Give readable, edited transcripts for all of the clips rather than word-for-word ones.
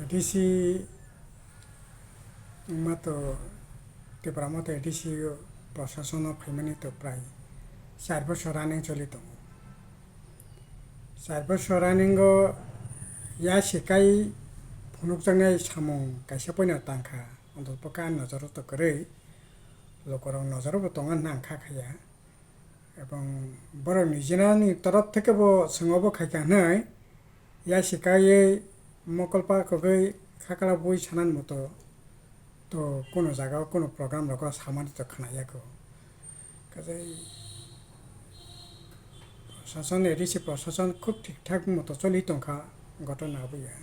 ADC মাতো ত্রিপুরা মতো ADC প্রশাসন ফাইমানি তো প্রায় 4 বছর রানিং চলি দङ 4 বছর রানিং या सिकाय फुनुकजांनाय सामुं कायसा फैना तांखा अन्तपका नजर तो करे लोकरं नजरबो दङ नांखाखाया এবং বড় নিজেরানি তরফ থেকে সঙ্গবো খাইকা নাই ইয়া শিকায়ে মকলপা কগৈ খাকড়া বই ছানান মতো তো কোনো জায়গায় কোনো প্রোগ্রাম রক সামানি তো খানায়াকো কাজে প্রশাসন এডিসি প্রশাসন খুব ঠিকঠাক মতো চলি দंखा ঘটনা বইয়া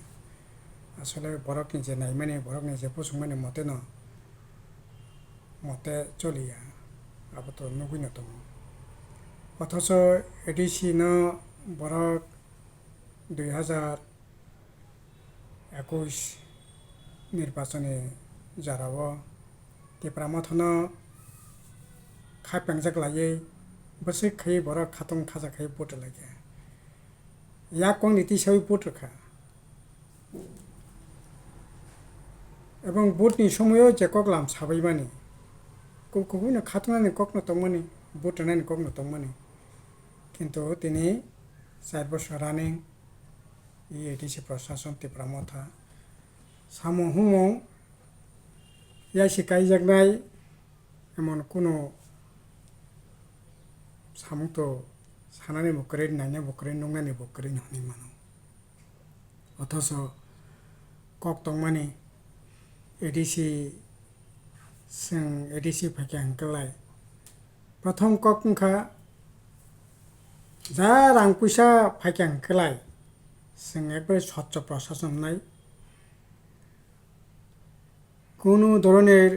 আসলে বরকনি যে নাই মানে বরকনি যে পসুং মানে মতে ন মতে চলিয়া আবো তো নগুইনো দङ অথচ এডিসি ন বরক 2021 নির্বাচনে যারাও ত্রিপুরা মথন খাইপাংজাকলাयै বসে খাই বরক খাতং খাজা খাই ভোট লাগে ইয়া কোন নীতি সই ভোট রাখা এবং ভোটনি সময়ও যে ককলাম সাবাইমানি কুকুইনো খাতনানি ককনো দंमोन ভোট নানি ককনো দंमोन কিন্তু তিনি 4 বছর রানিং এই এডিসি প্রশাসন ত্রিপুরা মথা সামুং হুমং ইয়া শিকাইজাকনাই এমন কোনো সামুং তো সানানি বকরে নাইনা বকরে নংনানি বকরে হনি মানো অথচ কক দंमानि এডিসি जों एडिसि फाइका हंकलाय प्रथम ककंखा जा रां पैसा फाइका हंकलाय जों एकबारे स्वच्छ प्रशासन नाय কোনো ধরনের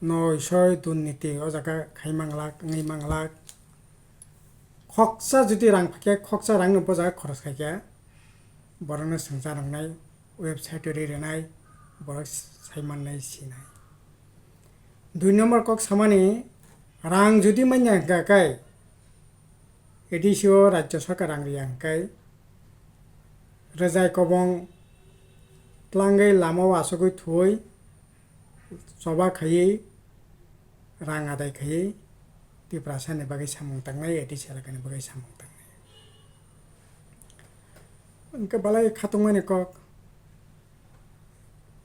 নয়শয় দুর্নীতি ও জায়গা খাইমাংলাক ngैमांलाक खक्सा जुदि रां फाइका खक्सा रां नो बजा खरस खाइका बरनो संजानांनाय वेबसाइट रेनाय बरक साइमाननाय सिनाय 2 নম্বর কক সামানি রাং যদি মাইনা গাকাই এডিসিও রাজ্য সরকার রাং রিয়াংকাই রজাই কবং ত্লাঙ্গै লামাও আসগৈ থুই সবা খাইयै রাং আদায় খাইयै ত্রিপুরা সানি বাগै সাमुं तांनाय एडिसि एलाकानि बागै सामुं तांनाय उनके बालाय खातंमानि कक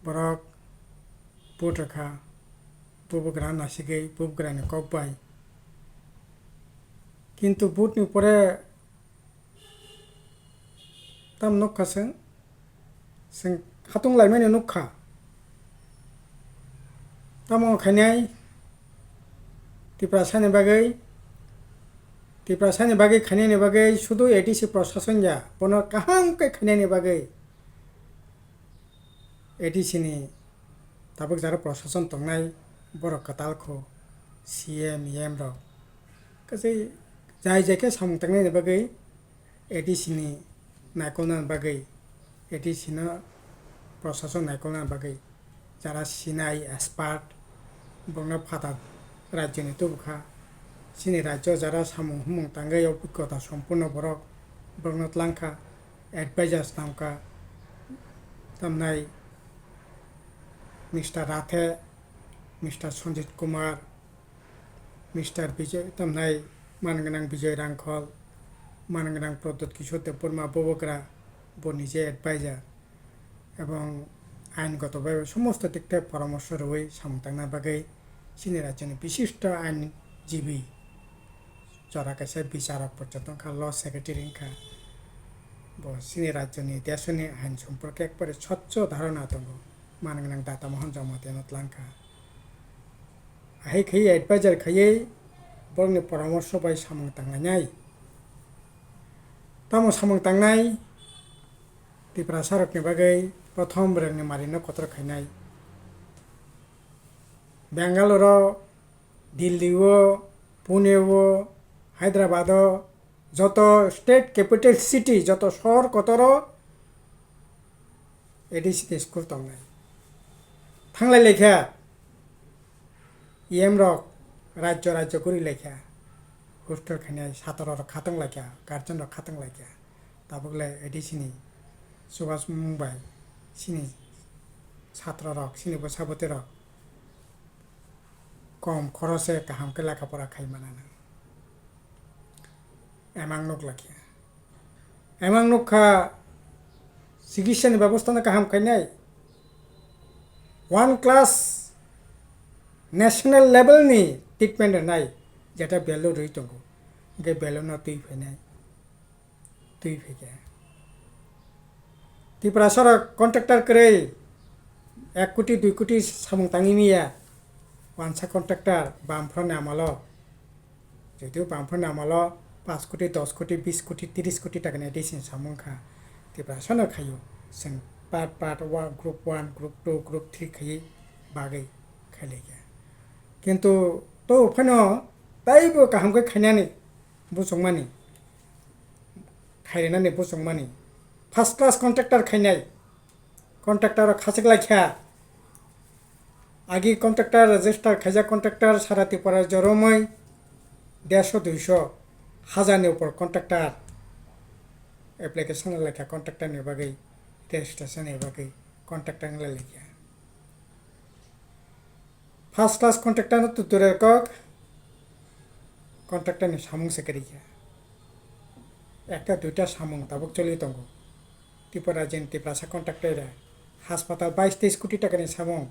बरक भोट रखा बुबग्रा नासिगै बुबग्रानि ककबाय किन्तु भोटनि परे ताम नखासों जों खातं लायमानि नखा तामो खायनाय ত্রিপুরা सानि बागै खायनायनि बागै शुधु एडिसि प्रशासन जा बनो काहांकै खायनायनि बागै एडिसिनि ताबुक जारा प्रशासन दंनाय बर कतालखौ सीएम एम र गासै जाय जायखे सामुं तांनायनि बागै एडिसिनि नायख'नायनि बागै एडिसिनो प्रशासन नायख'नायनि बागै जारा सिनाय एक्सपार्ट बंनो फाता राज्यनि तुबखा सिनि राज्य जारा सामुं हुमुं तांगै अभिज्ञता सम्पूर्ण बरक बंनो tlangkha एडभाइजार्स नामका तामनाय मिस्टर राथे मिस्टर संजीत कुमार मिस्टर विजय तामनाय मानगोनां विजय रांखल मानगोनां प्रद्युत किशोर देबबर्मा बबग्रा बनिजे एडभाइजार এবং আইনগতভাবে সমস্ত দিক থেকে পরামর্শ রয়ে সাमुं तांनाय बागै सिनि राज्यनि विशिष्ट आइनजीबी जरा कायसा বিচারক পর্যন্ত ল সেক্রেটারি खा सिनि राज्यनि देशनि आइन सम्पर्के एकबारे स्वच्छ धारणा दङ मानगोनां दाता महन जमातेनो tlangkha आहाय खायै एडभाइजार खायै बरनि परामर्श बाय सामुं तांनाय तामो सामुं तांनाय ত্রিপুরা सरकनि बागै प्रथम रंनि मारिनो कतर खायनाय बेंगालुर दिल्लीओ पुणेओ हायद्राबाद যত स्टेट कैपिटल सिटी যত শহর কতর एडिसि स्कुल दंनाय थांलाय लेखा एम रक राज्य राज्य करि लेखा हस्टेल खायनाय सातर खातों लायखा गार्जेन रक खातों लायखा ताबुकलाय एडिसिनि सुभाष मुंबाई sini ছাত্র রক sini বসাবতে রক কম খরচে কাহামকে লেখাপড়া খাই মানানো এমাং নক লাখিয়া এমাং নখা চিকিৎসানি ব্যবস্থা কাহাম খাইনাই 1 ক্লাস ন্যাশনাল লেভেলনি ট্রিটমেন্ট নাই যেটা বেলো রই দङ गे बेलना तुई फैनाय तुई फैया तिप्रा सर कन्ट्राक्टर करे 1 कोटी 2 कोटी सामुं तांगिनिया वानसा कन्ट्राक्टर बामफ्रन आमालो जदिও बामफ्रन आमालो 5 कोटी 10 कोटी 20 कोटी 30 कोटी टाका एडिसन सामुं खा तिप्रा सर खायो जों पार्ट 1 ग्रुप 1 ग्रुप 2 ग्रुप 3 खायो बागै खायलाया किन्तु तो फैनो ताइबो काहामखौ खायनानै बुसंमानि खायनानै बुसंमानि फार्स्ट क्लास कन्ट्राक्टर खायनाय कन्ट्राक्टर खासेक लाखिया आगे कन्ट्राक्टर रेजिस्टार खायजा कन्ट्राक्टर सारा त्रिपुरा जरमै 150-200 हाजारनि ऊपर कन्ट्राक्टर एप्लिकेशन लाखिया कन्ट्राक्टरनि बागै रेजिस्ट्रेशन बागै कन्ट्राक्टर लाखिया फार्स्ट क्लास कन्ट्राक्टर तुतुरे कक कन्ट्राक्टरनि सामुं सेक्रेटारिया একটা দুইটা সামুং তাবক চলি দङ त्रिपुरा जेन त्रिपुरासा कन्ट्राक्टर हास्पाताल 22-23 कोटी टाकानि सामुं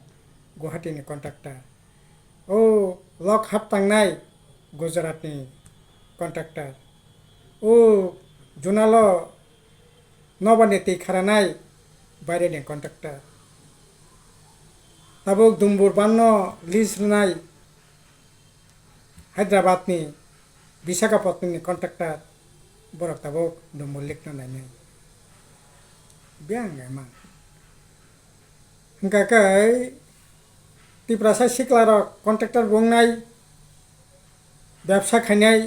गुवाहाटीनि कन्ट्राक्टर ओ लक हाबतांनाय गुजरातनि कन्ट्राक्टर ओ जुनाल नबानि दै खारानाय बायरेनि कन्ट्राक्टर ताबक दुम्बुर बान्न लिज होनाय हायद्राबादनि विशाखापट्टनमनि कन्ट्राक्टर बरक ताबक दुम्बुर लिखनो नायनाय बियां एमा हंकाकै त्रिपुरासा सिक्लार कन्ट्राक्टर बुंनाय व्यवसा खायनाय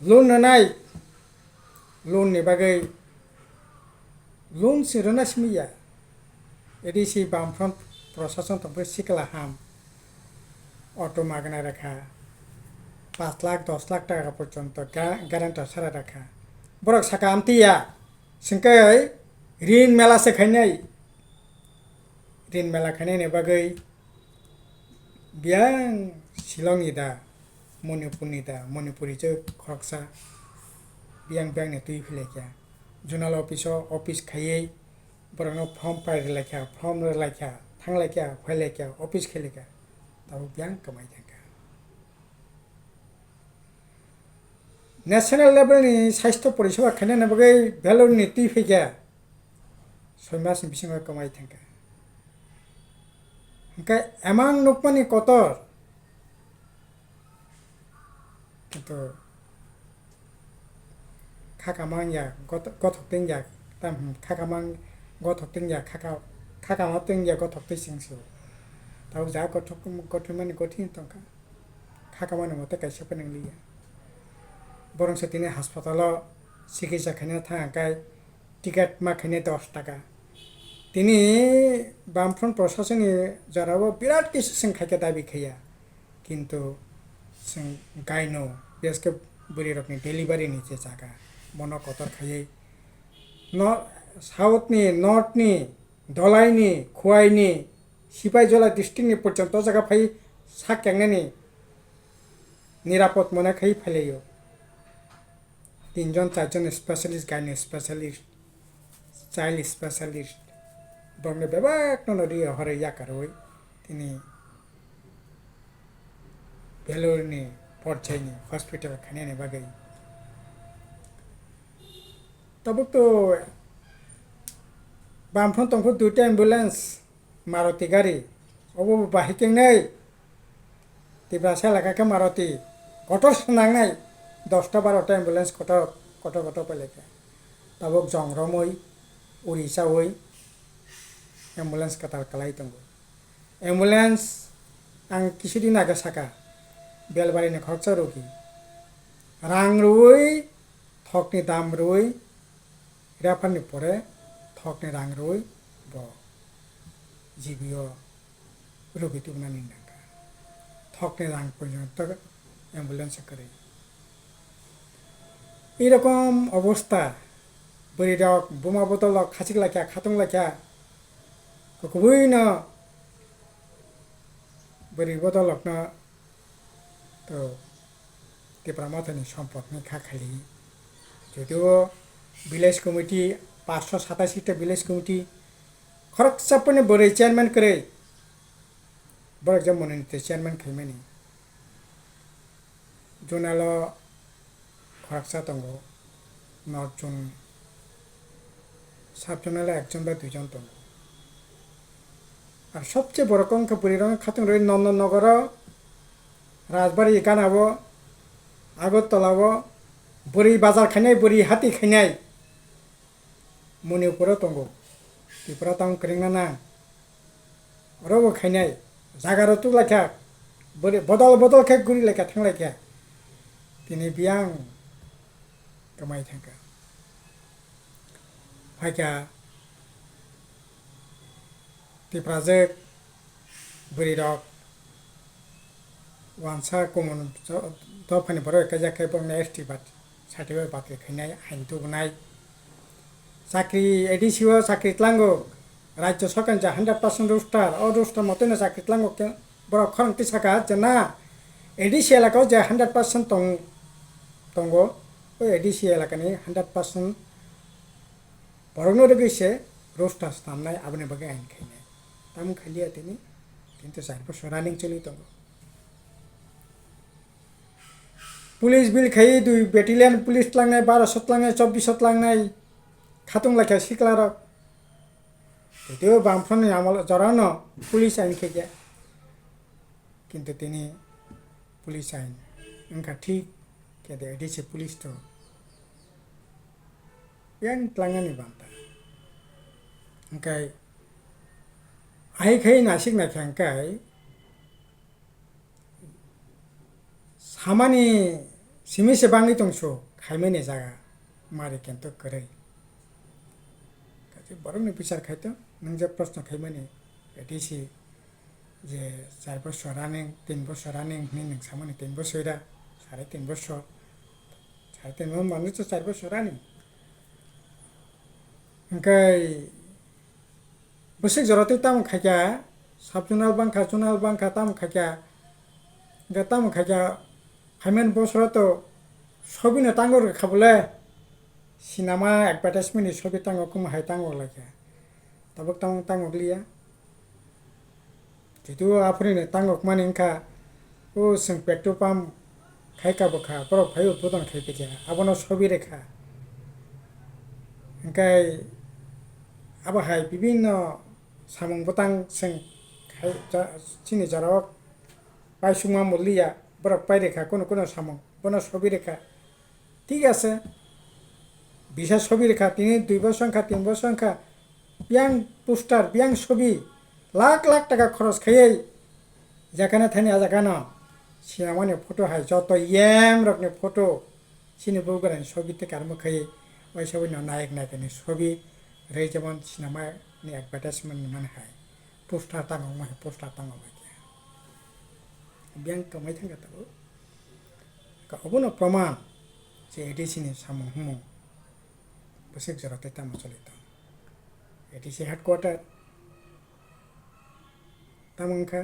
लोन होनाय लोननि बागै लोन सिरना सिमिया एडिसि बामफ्रन प्रशासन तंबो सिक्ला हाम অটো মাগনা রাখা 5 লাখ 10 লাখ টাকা পর্যন্ত গ্যারান্টার সারা রাখা বরক সাকা আমতিয়া সিংকাই ঋণ মেলা সে খাইনাই ঋণ মেলা খাইনাই বাগৈ বিয়াং শিলংনি दा मणिपुरनि दा मणिपुरिजो खरकसा बियां बियां ने तुई फिलेख्या जुनाल ऑफिस खायै बरनो फॉर्म पाइर लेख्या फॉर्म लेख्या थांलेख्या फैलेख्या ऑफिस खेलेख्या ताबो बियां कमाई थांगा नेशनल लेवलनि स्वास्थ्य परिसेवा खायनानै बागै भेलुरनि तुई फैख्या 6 मासनि बिसिङाव कमाई थांगा ओंखाय एमां नुकमानि कतर किन्तु खाकामां या गथकतें या ताम खाकामां गथकतें या खाकामातें या गथकतें सिंसु ताव जा गथमानि गथिं तंका खाकामानि मते कायसे फोरोंलिया बरं सतिनि हास्पातालाव चिकित्सा खायनो थांगाय टिकेट माखायनो 10 टाका तिनि बामफ्रन प्रशासननि जाराबो बिराद किसु जों खायखा दाबि खाया किन्तु जों गायनो बेसके बुरि रकनि डेलिभारिनि जे जागा मन कतर खायै साउथनि नर्थनि धलाइनि खुवाइनि सिपाइजला डिस्ट्रिक्टनि पर्यन्त जागा फाय साख्यांनानि निरापद मोनाखै फैलायो 3 जन 4 जन स्पेशलिस्ट गायनो स्पेशलिस्ट चाइल्ड स्पेशलिस्ट बंगले बेबाक नरि हरै याकारoi तिनि भेलुरनि पर्यायनि हस्पिटाल खायनायनि बागै तबक तो बामफ्रन तंखौ 2टा एम्बुलेंस मारुति गाड़ी अबो बाहिकेंनाय त्रिपुरासा लागाखै मारुति कटर सुनांनाय 10टा 12टा एम्बुलेंस कटर पेलेखा तबक जंग्रमै उड़ीसावै एम्बुलेंस कतार कलाई दङ एम्बुलेंस आं किसुदिन आगे साका बेलबारिनि खरचा रोगी रां रुई थकनि दाम रुई रेफारनि परे थकनि रां रुई ब जिबिओ रोगी तुमनानि नांगा थकनि रां पर्यन्त एम्बुलेंस करे एरकम अवस्था beri rok boma botol rok khachik lakha khatung lakha kubui no beri botol rok no to tipra mathani sampod ni khakhali যদিও ভিলেজ কমিটি 587টা ভিলেজ কমিটি খরকসাপনে বরে চেয়ারম্যান করে বড় যে মনোনীত চেয়ারম্যান খাইমানি জোনালো খরকসা দङ নর্থ জোন সাব জোনালে একজন বা দুইজন দङ আর সবচেয়ে বড় কংকা বরিরং খাতুন রই নন্দননগর রাজবাড়ি গানাবো আগরতলাবো বরি বাজার খাইনাই বরি হাতি খাইনাই মণিপুরও দङ ত্রিপুরা টাউন করেंना रबो खाइनाय जागारो तु लाखा बरे बदल बदल खे गुरि लाखा थांलायखा दिनै बियां कमाय थांखा फायखा टिप्राजे बरि रक वानसा कमन दफानि बरो काजाखै बंना एसटी बात सार्टिफिकेट बात खाइनाय आइन तु बनाय চাকরি এডিসিও চাকরি তলাঙ্গো রাজ্য সরকার যা 100% রোস্টার ও রোস্টার মতন চাকরি তলাঙ্গো বড় খরংতি সাকা জানা এডিসি এলাকাও যে 100% দङ ওই এডিসি এলাকানি 100% বরংনো রগেছে রোস্টার স্থাননাय আবনে বাগে আইন খাইনাय তাম খালিয়া তিনি কিন্তু 4 বছর রানিং চলি দङ পুলিশ বিল খাই 2 ব্যাটালিয়ন পুলিশ তলাंनाय 1200 তলাंनाय 2400 তলাंनाय খাতুং লাখা সিকলার যদিও বামফ্রন্ট আমল জরানো পুলিশ আইন খেয়ে কিন্তু তিনি পুলিশ আইন উনকা ঠিক কেদে এডিসি পুলিশ তো ইয়ান তলাंगानि বান্তা উনকাই আই খাই নাসিক না খাঙ্কাই সামানি সিমিসে বাংলি দংসো খাইমেনে জায়গা मारे केंतो करे बरंनि बिचार खायतो नों जे प्रश्न खायमानि एडिसि जे 4 বছর রানিং 3 বছর রানিং नि नों सामानि 3 বছरा 3.5 বছর 3.5 माने तो 4 বছর রানিং ओंखाय बसिक जरते ताम खायका साब जुनाल बांखा ताम खायका गताम खायका खायमान बছর तो सबिनो तांगर खाबले सिनेमा एडभार्टाइजमेंट छवि तांगो कुम हाय तांगो लाखा तबक तांगो लिया जितु आफरिने तांगो माने इनका ओ जों पेट्रोल पाम्प खायका बखा बरफ फाय उद्बोधन खायफैया आबनो छवि रेखा ओंखाय आबाहाय विभिन्न सामुं बतां जों खाय चिनि जाराव पायसुमा मुलिया बरफ पाय रेखा कोनो सामुं बनो छवि रेखा ठीक আছে বিশেষ ছবি রেখা তিনি 2 বছর সংখ্যা 3 বছর সংখ্যা বিয়াং পোস্টার বিয়াং ছবি লাখ লাখ টাকা খরচ খাই যেখানে থানি আজাকানো সিনেমানি ফটো হাই যত ইয়াম রকনি ফটো সিনে বউগরানি ছবিতে কারমো খাই ওই ছবি নায়ক নায়িকানি ছবি রে যেমন সিনেমানি এডভার্টাইজমেন্ট মানে হাই পোস্টার তাঙ্গো মাই পোস্টার তাঙ্গো মাই বিয়াং কমাই থাঙ্গা তাবো অবনো প্রমাণ যে এডিসিনি সামুং হুমুং बसिक जरते ताम चलितो एडिसि हेडक्वार्टर तामंखा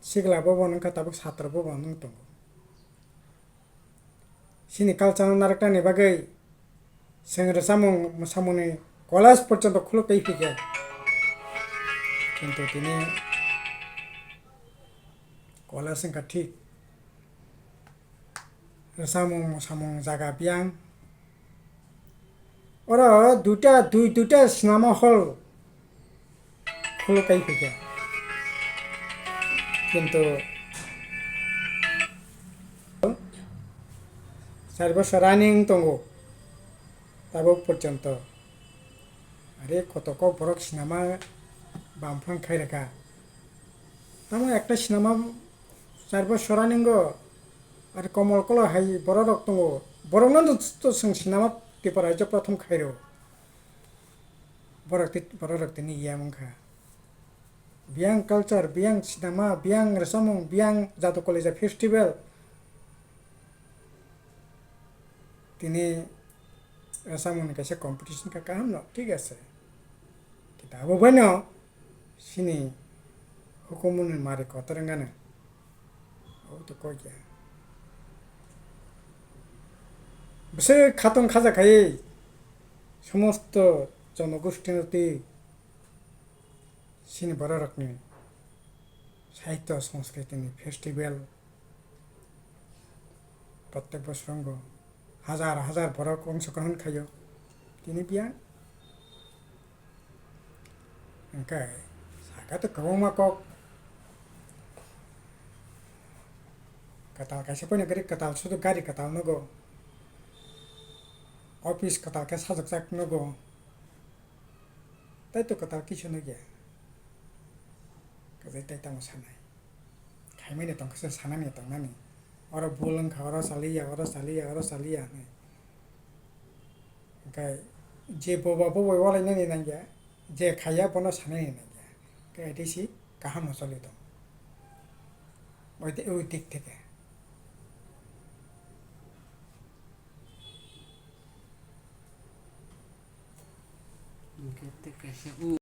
सिगला बबनंखा ताबक सात्र बबन दङ सिनि कालचार नारकटानि बागै सेंग्रा सामुंनि कलेज पर्यन्त खुलो कैफिके किन्तु तिनि कलेज संखा ठीक सामुं जागा बियां ওরা দুইটা সিনেমা হল খুলো কাইফিকে কিন্তু 4 বছর রানিং দङ তাবো পর্যন্ত আরে কত বড় সিনেমা বামফ্রাং খাইরেখা তামো একটা সিনেমা 4 বছর রানিং আর কমল কল হাই বড় রক দङ বড় তো সিনেমা टिपरा जो प्रथम खाइरो बरक तिनि यामंखा बियां कल्चर बियां सिनेमा बियां रसमं बियां जातो कलेज फेस्टिवल तिनि Samung kaisa competition ka kaham no ঠিক আছে kita abo bano sini hukumun mare Kotor ngana ও তো কই গিয়া বসে খাতং খাজা খাই সমস্ত জনগোষ্ঠীনতি সিনি বড় রকমনি সাহিত্য সংস্কৃতিনি ফেস্টিভ্যাল প্রত্যেক বছরঙ্গ হাজার হাজার বড় অংশগ্রহণ খাইও তিনি বিয়া ওংকাই সাকা তো কবংমা cock Kwtal kaisa poina gari Kwtal sudu gari Kwtal nogo office Kwtal ka sajak nogo tai to Kwtal kisu no gya kazai tai tamo sanai khaimai ne tong kasa sanani tong nani oro bulang kha oro salia nai kai je boba wala nani nangya je khaya bono sanai nangya kai disi kaham no choli to ওই দিক থেকে Kete kasih